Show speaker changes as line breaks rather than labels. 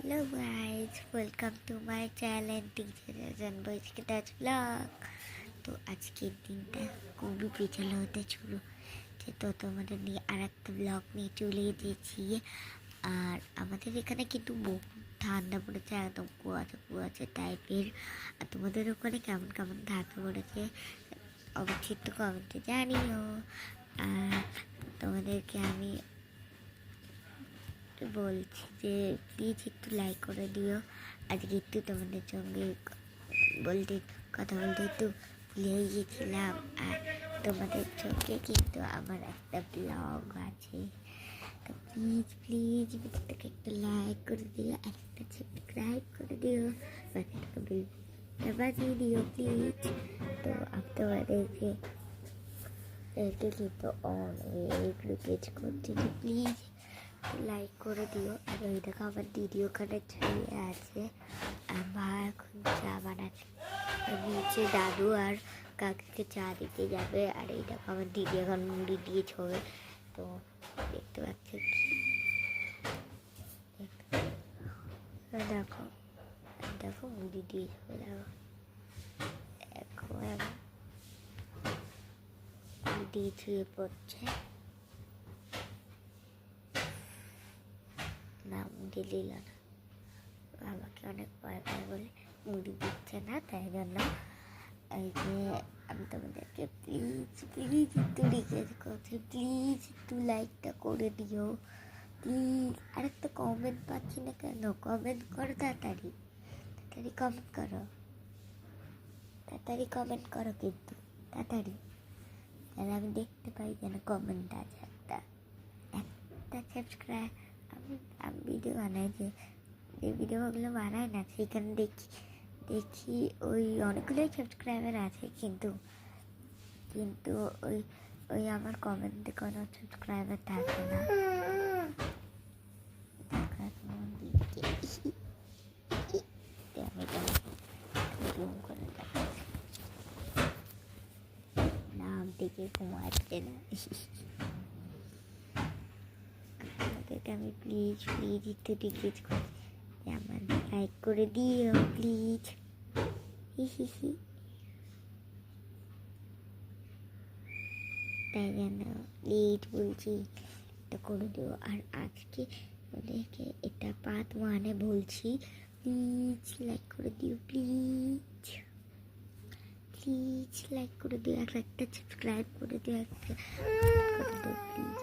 Hello guys, welcome to my channel Teachers and Boys Kids Vlog। তো আজকের দিনটা খুবই বিকেল হতে শুরু তো তোমাদের নিয়ে আর একটা ব্লগ নিয়ে চলে এসেছি। আর আমাদের এখানে কিন্তু বহু ঠান্ডা পড়েছে, একদম কুয়াশা টাইপের। আর তোমাদের ওখানে কেমন কেমন ঠান্ডা পড়েছে অবশ্যই একটু কমেন্টে জানিও। আর তোমাদেরকে আমি বলছি যে প্লিজ একটু লাইক করে দিও। আজকে একটু তোমাদের সঙ্গে কথা বলতে একটু ভুলে গিয়েছিলাম। আর তোমাদের সঙ্গে কিন্তু আমার একটা ব্লগ আছে, তো প্লিজ ভিডিওটাকে একটু লাইক করে দিও, একটা সাবস্ক্রাইব করে দিও, বাজিয়ে দিও প্লিজ। তো আমি তোমাদেরকে কিন্তু অনেক রিকোয়েস্ট করছি যে প্লিজ লাইক করে দিও। আর এই দেখো আমার দিদি ওখানে ছুঁয়ে আছে, আর মা এখন চা বানাচ্ছে, নিচে দাদু আর কাকিকে চা দিতে যাবে। আর এই দেখো আমার দিদি এখন মুড়ি দিয়ে ছবে, তো দেখতে পাচ্ছে দেখো দেখো মুড়ি দিয়ে ছবে, দেখো দেখো মুড়ি দিয়ে ছুঁয়ে পড়ছে না, মুড়ি দিল না, আমাকে অনেক ভয় বলে মুড়ি দিচ্ছে না, তাই জন্য এই যে আমি তোমাদেরকে প্লিজ একটু রিকোয়েস্ট করছি, প্লিজ একটু লাইকটা করে দিও প্লিজ। আর একটা কমেন্ট পাচ্ছি না কেন? কমেন্ট করো তাড়াতাড়ি কমেন্ট করো কিন্তু তাড়াতাড়ি, তাহলে আমি দেখতে পাই যেন কমেন্ট আছে একটা সাবস্ক্রাইব। আমি ভিডিও বানাই, যে ভিডিওগুলো বানাই না সেখানে দেখি ওই অনেকগুলোই সাবস্ক্রাইবার আছে, কিন্তু ওই আমার কমেন্টে কোনো সাবস্ক্রাইবার থাকে না। নাম দেখে ঘুমাচ্ছে না। আপনাদেরকে আমি প্লিজ একটু রিকোয়েস্ট করছি যে আমার লাইক করে দিও প্লিজ। তাই যেন প্লিজ বলছি এটা করে দিও। আর আজকে ওদেরকে এটা পার্ট 1 বলছি, প্লিজ লাইক করে দিও প্লিজ লাইক করে দিও, একটা সাবস্ক্রাইব করে দিও, একটা প্লিজ।